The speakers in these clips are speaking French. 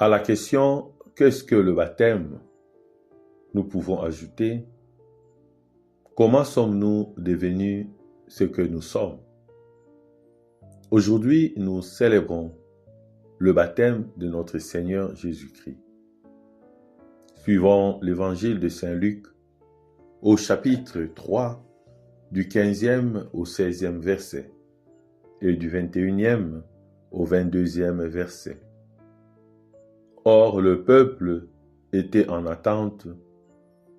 À la question « Qu'est-ce que le baptême ?», nous pouvons ajouter « Comment sommes-nous devenus ce que nous sommes ?» Aujourd'hui, nous célébrons le baptême de notre Seigneur Jésus-Christ. Suivons l'évangile de Saint Luc au chapitre 3, du 15e au 16e verset et du 21e au 22e verset. Or, le peuple était en attente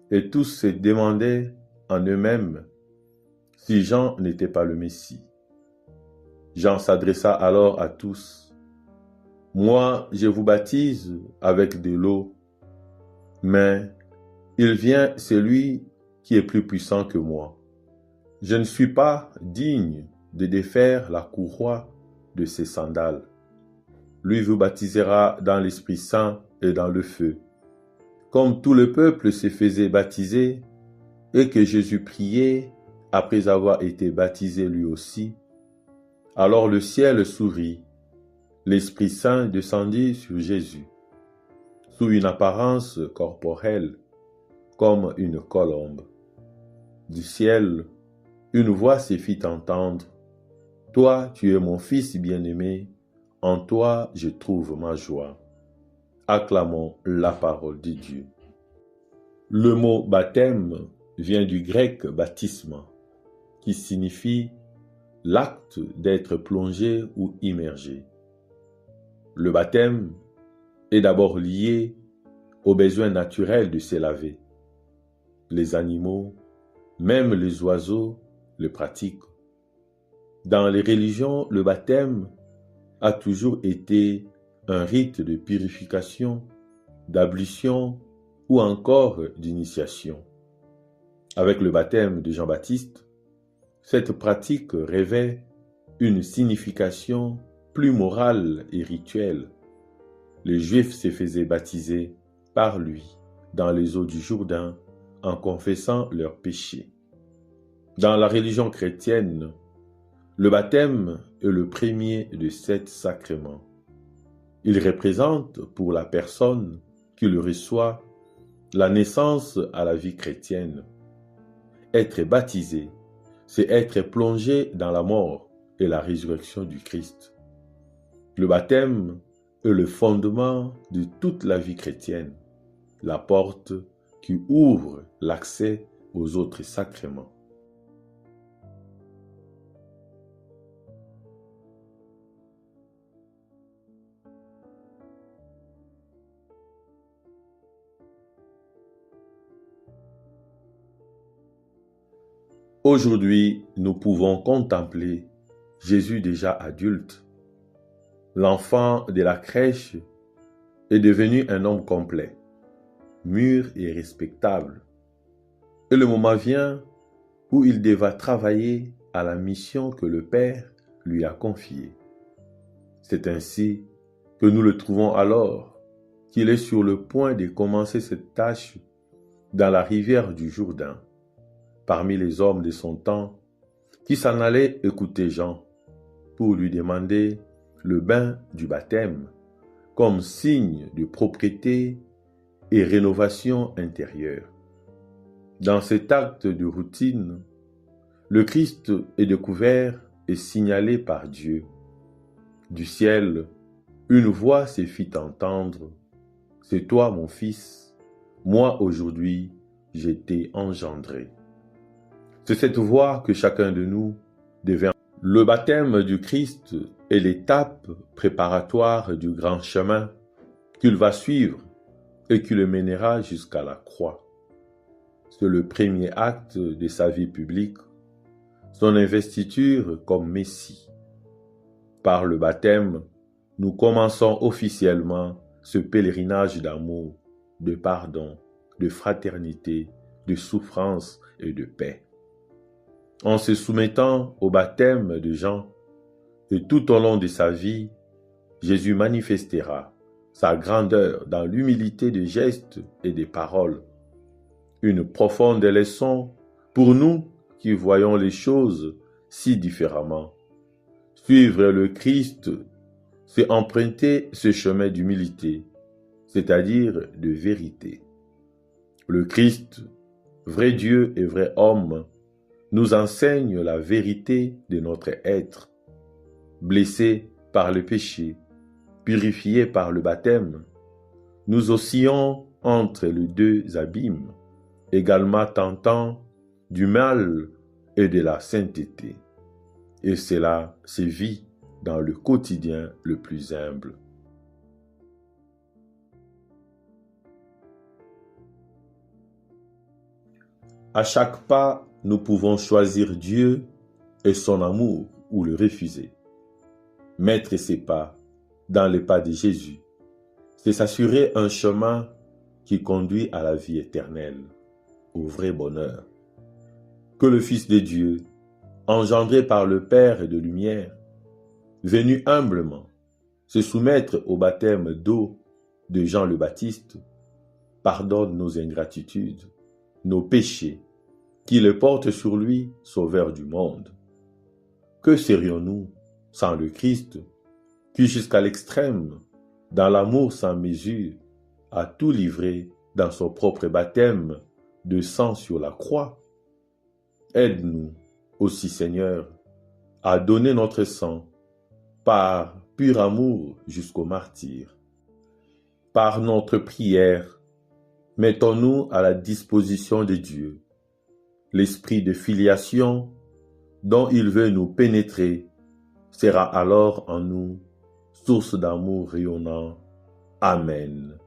et tous se demandaient en eux-mêmes si Jean n'était pas le Messie. Jean s'adressa alors à tous. « Moi, je vous baptise avec de l'eau, mais il vient celui qui est plus puissant que moi. Je ne suis pas digne de défaire la courroie de ses sandales. Lui vous baptisera dans l'Esprit Saint et dans le feu. » Comme tout le peuple se faisait baptiser et que Jésus priait après avoir été baptisé lui aussi, alors le ciel s'ouvrit, l'Esprit Saint descendit sur Jésus, sous une apparence corporelle, comme une colombe. Du ciel, une voix se fit entendre. « Toi, tu es mon Fils bien-aimé, en toi je trouve ma joie. » Acclamons la parole de Dieu. Le mot baptême vient du grec baptisme, qui signifie l'acte d'être plongé ou immergé. Le baptême est d'abord lié au besoin naturel de se laver. Les animaux, même les oiseaux, le pratiquent. Dans les religions, le baptême a toujours été un rite de purification, d'ablution ou encore d'initiation. Avec le baptême de Jean-Baptiste, cette pratique revêt une signification plus morale et rituelle. Les Juifs se faisaient baptiser par lui dans les eaux du Jourdain en confessant leurs péchés. Dans la religion chrétienne, le baptême est le premier de 7 sacrements. Il représente pour la personne qui le reçoit la naissance à la vie chrétienne. Être baptisé, c'est être plongé dans la mort et la résurrection du Christ. Le baptême est le fondement de toute la vie chrétienne, la porte qui ouvre l'accès aux autres sacrements. Aujourd'hui, nous pouvons contempler Jésus déjà adulte. L'enfant de la crèche est devenu un homme complet, mûr et respectable. Et le moment vient où il devra travailler à la mission que le Père lui a confiée. C'est ainsi que nous le trouvons alors qu'il est sur le point de commencer cette tâche dans la rivière du Jourdain, parmi les hommes de son temps qui s'en allaient écouter Jean pour lui demander le bain du baptême comme signe de propreté et rénovation intérieure. Dans cet acte de routine, le Christ est découvert et signalé par Dieu. Du ciel, une voix se fit entendre. « C'est toi mon Fils, moi aujourd'hui je t'ai engendré. » C'est cette voie que chacun de nous devait. Le baptême du Christ est l'étape préparatoire du grand chemin qu'il va suivre et qui le mènera jusqu'à la croix. C'est le premier acte de sa vie publique, son investiture comme Messie. Par le baptême, nous commençons officiellement ce pèlerinage d'amour, de pardon, de fraternité, de souffrance et de paix. En se soumettant au baptême de Jean et tout au long de sa vie, Jésus manifestera sa grandeur dans l'humilité des gestes et des paroles. Une profonde leçon pour nous qui voyons les choses si différemment. Suivre le Christ, c'est emprunter ce chemin d'humilité, c'est-à-dire de vérité. Le Christ, vrai Dieu et vrai homme, nous enseigne la vérité de notre être, blessé par le péché, purifié par le baptême. Nous oscillons entre les deux abîmes, également tentant du mal et de la sainteté. Et cela se vit dans le quotidien le plus humble. À chaque pas, nous pouvons choisir Dieu et son amour ou le refuser. Mettre ses pas dans les pas de Jésus, c'est s'assurer un chemin qui conduit à la vie éternelle, au vrai bonheur. Que le Fils de Dieu, engendré par le Père de lumière, venu humblement se soumettre au baptême d'eau de Jean le Baptiste, pardonne nos ingratitudes, nos péchés, qu'il porte sur lui, sauveur du monde. Que serions-nous sans le Christ, qui jusqu'à l'extrême, dans l'amour sans mesure, a tout livré dans son propre baptême de sang sur la croix? Aide-nous aussi, Seigneur, à donner notre sang par pur amour jusqu'au martyr. Par notre prière, mettons-nous à la disposition de Dieu. L'esprit de filiation dont il veut nous pénétrer sera alors en nous source d'amour rayonnant. Amen.